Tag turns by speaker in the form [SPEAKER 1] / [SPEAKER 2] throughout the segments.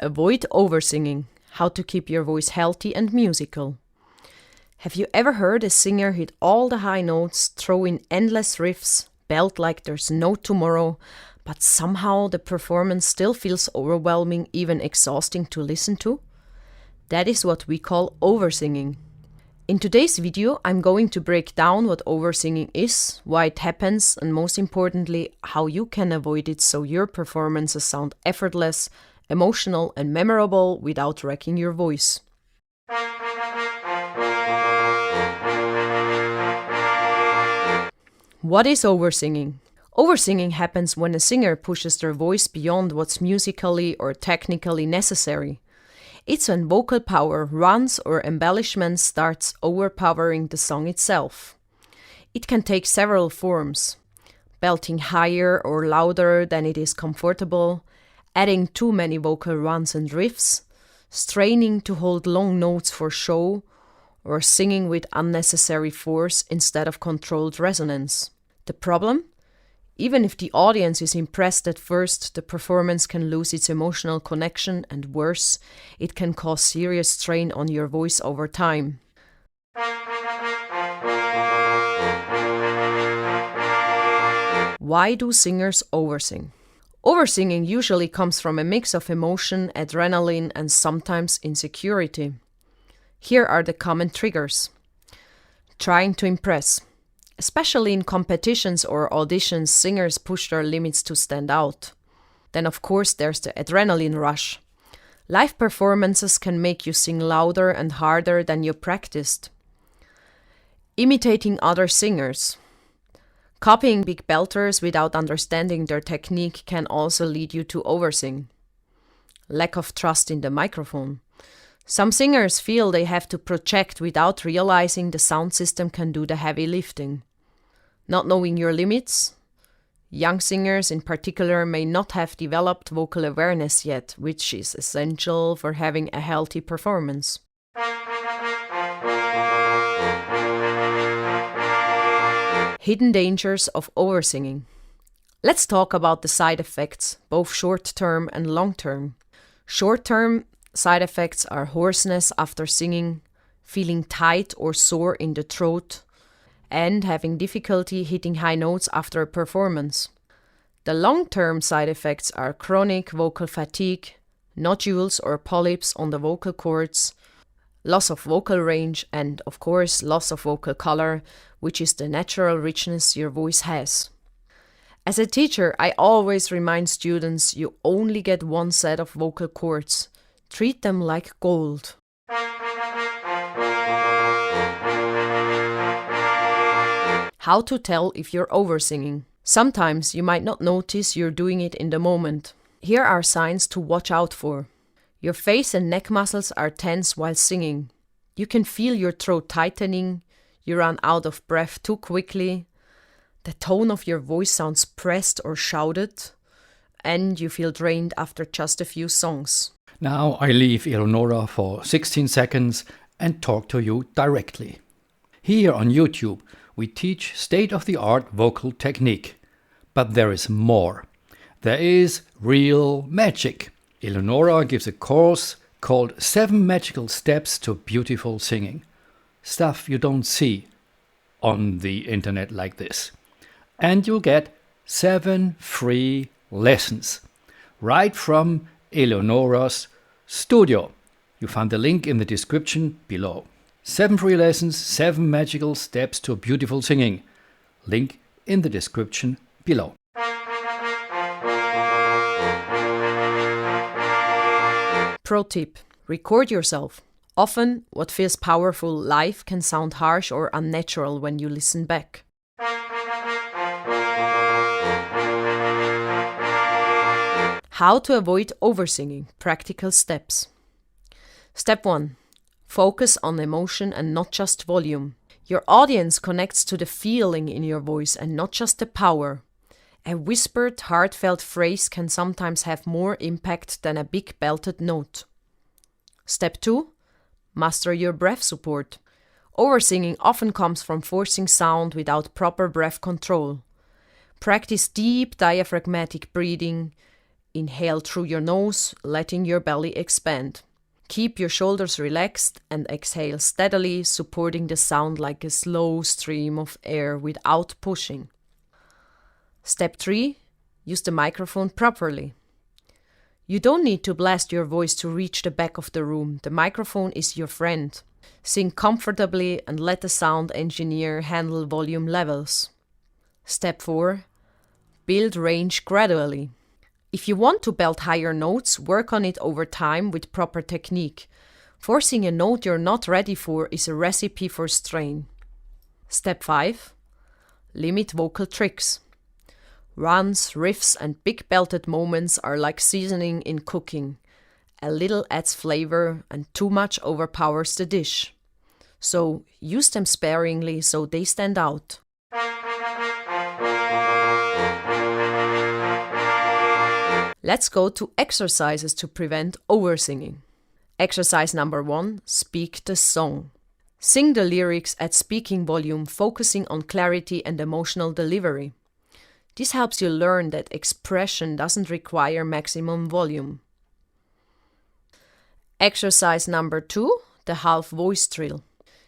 [SPEAKER 1] Avoid Oversinging, how to keep your voice healthy and musical. Have you ever heard a singer hit all the high notes, throw in endless riffs, belt like there's no tomorrow, but somehow the performance still feels overwhelming, even exhausting to listen to? That is what we call oversinging. In today's video, I'm going to break down what oversinging is, why it happens, and most importantly, how you can avoid it so your performances sound effortless, emotional, and memorable without wrecking your voice. What is oversinging? Oversinging happens when a singer pushes their voice beyond what's musically or technically necessary. It's when vocal power runs or embellishment starts overpowering the song itself. It can take several forms: belting higher or louder than it is comfortable, adding too many vocal runs and riffs, straining to hold long notes for show, or singing with unnecessary force instead of controlled resonance. The problem? Even if the audience is impressed at first, the performance can lose its emotional connection, and worse, it can cause serious strain on your voice over time. Why do singers oversing? Oversinging usually comes from a mix of emotion, adrenaline, and sometimes insecurity. Here are the common triggers. Trying to impress. Especially in competitions or auditions, singers push their limits to stand out. Then of course there's the adrenaline rush. Live performances can make you sing louder and harder than you practiced. Imitating other singers. Copying big belters without understanding their technique can also lead you to oversing. Lack of trust in the microphone. Some singers feel they have to project without realizing the sound system can do the heavy lifting. Not knowing your limits. Young singers in particular may not have developed vocal awareness yet, which is essential for having a healthy performance. Hidden dangers of oversinging. Let's talk about the side effects, both short-term and long-term. Short-term side effects are hoarseness after singing, feeling tight or sore in the throat, and having difficulty hitting high notes after a performance. The long-term side effects are chronic vocal fatigue, nodules or polyps on the vocal cords, loss of vocal range, and of course loss of vocal color, which is the natural richness your voice has. As a teacher, I always remind students you only get one set of vocal cords. Treat them like gold. How to tell if you're oversinging. Sometimes you might not notice you're doing it in the moment. Here are signs to watch out for. Your face and neck muscles are tense while singing. You can feel your throat tightening. You run out of breath too quickly. The tone of your voice sounds pressed or shouted. And you feel drained after just a few songs.
[SPEAKER 2] Now I leave Eleonora for 16 seconds and talk to you directly. Here on YouTube we teach state-of-the-art vocal technique. But there is more. There is real magic. Eleonora gives a course called 7 Magical Steps to Beautiful Singing. Stuff you don't see on the internet like this. And you'll get 7 free lessons right from Eleonora's studio. You find the link in the description below. 7 free lessons, 7 magical steps to beautiful singing. Link in the description below.
[SPEAKER 1] Pro tip: record yourself. Often, what feels powerful live can sound harsh or unnatural when you listen back. How to avoid oversinging. Practical steps. Step 1. Focus on emotion and not just volume. Your audience connects to the feeling in your voice and not just the power. A whispered, heartfelt phrase can sometimes have more impact than a big belted note. Step 2. Master your breath support. Oversinging often comes from forcing sound without proper breath control. Practice deep diaphragmatic breathing. Inhale through your nose, letting your belly expand. Keep your shoulders relaxed and exhale steadily, supporting the sound like a slow stream of air without pushing. Step 3. Use the microphone properly. You don't need to blast your voice to reach the back of the room. The microphone is your friend. Sing comfortably and let the sound engineer handle volume levels. Step 4. Build range gradually. If you want to belt higher notes, work on it over time with proper technique. Forcing a note you're not ready for is a recipe for strain. Step 5. Limit vocal tricks. Runs, riffs, and big belted moments are like seasoning in cooking. A little adds flavor and too much overpowers the dish. So use them sparingly so they stand out. Let's go to exercises to prevent oversinging. Exercise number 1, speak the song. Sing the lyrics at speaking volume, focusing on clarity and emotional delivery. This helps you learn that expression doesn't require maximum volume. Exercise number 2, the half voice drill.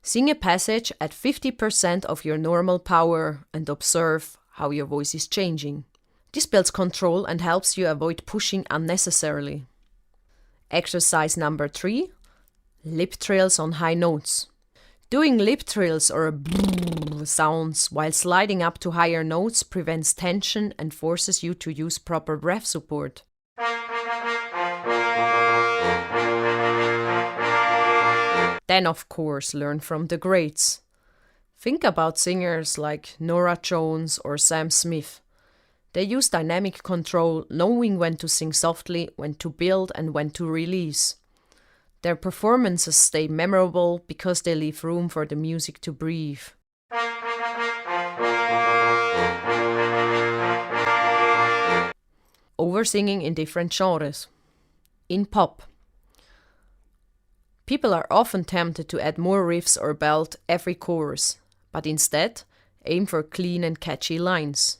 [SPEAKER 1] Sing a passage at 50% of your normal power and observe how your voice is changing. This builds control and helps you avoid pushing unnecessarily. Exercise number 3, lip trills on high notes. Doing lip trills or sounds while sliding up to higher notes prevents tension and forces you to use proper breath support. Then, of course, learn from the greats. Think about singers like Norah Jones or Sam Smith. They use dynamic control, knowing when to sing softly, when to build, and when to release. Their performances stay memorable because they leave room for the music to breathe. Oversinging in different genres. In pop, people are often tempted to add more riffs or belt every chorus, but instead aim for clean and catchy lines.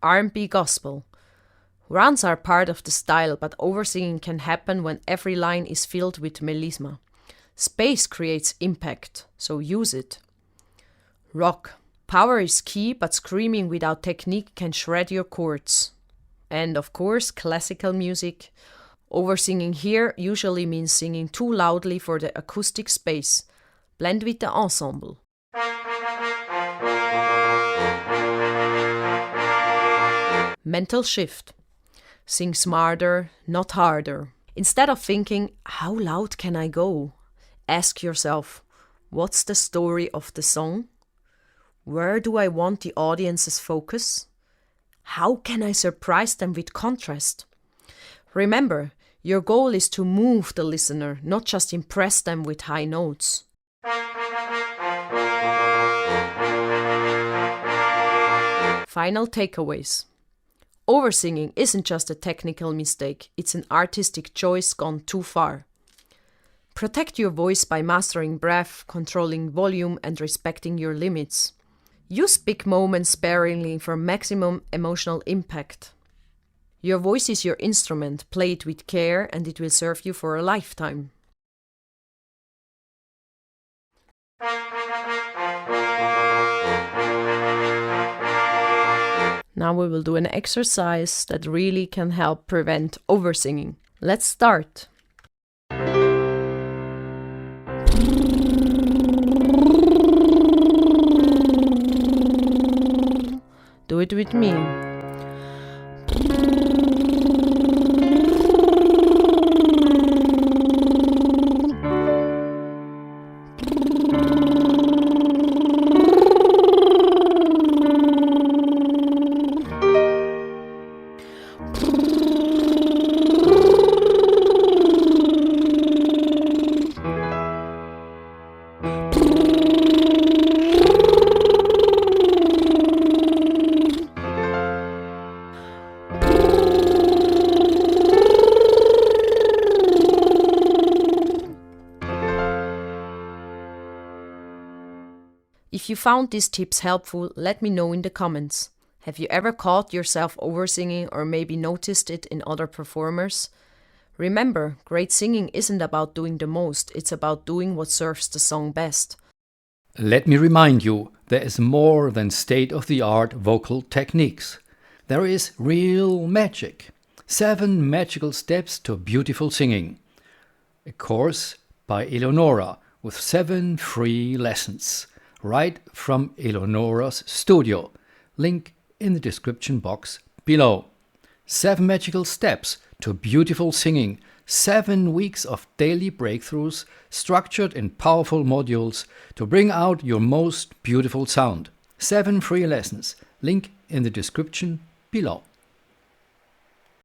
[SPEAKER 1] R&B gospel. Runs are part of the style, but oversinging can happen when every line is filled with melisma. Space creates impact, so use it. Rock. Power is key, but screaming without technique can shred your chords. And of course, classical music. Oversinging here usually means singing too loudly for the acoustic space. Blend with the ensemble. Mental shift. Sing smarter, not harder. Instead of thinking, how loud can I go? Ask yourself, what's the story of the song? Where do I want the audience's focus? How can I surprise them with contrast? Remember, your goal is to move the listener, not just impress them with high notes. Final takeaways. Oversinging isn't just a technical mistake, it's an artistic choice gone too far. Protect your voice by mastering breath, controlling volume, and respecting your limits. Use big moments sparingly for maximum emotional impact. Your voice is your instrument, play it with care, and it will serve you for a lifetime. Now we will do an exercise that really can help prevent oversinging. Let's start. Do it with me. If you found these tips helpful, let me know in the comments. Have you ever caught yourself oversinging or maybe noticed it in other performers? Remember, great singing isn't about doing the most, it's about doing what serves the song best.
[SPEAKER 2] Let me remind you, there is more than state-of-the-art vocal techniques. There is real magic. 7 magical steps to beautiful singing. A course by Eleonora with 7 free lessons, right from Eleonora's studio. Link in the description box below. 7 magical steps to beautiful singing. 7 weeks of daily breakthroughs structured in powerful modules to bring out your most beautiful sound. 7 free lessons. Link in the description below.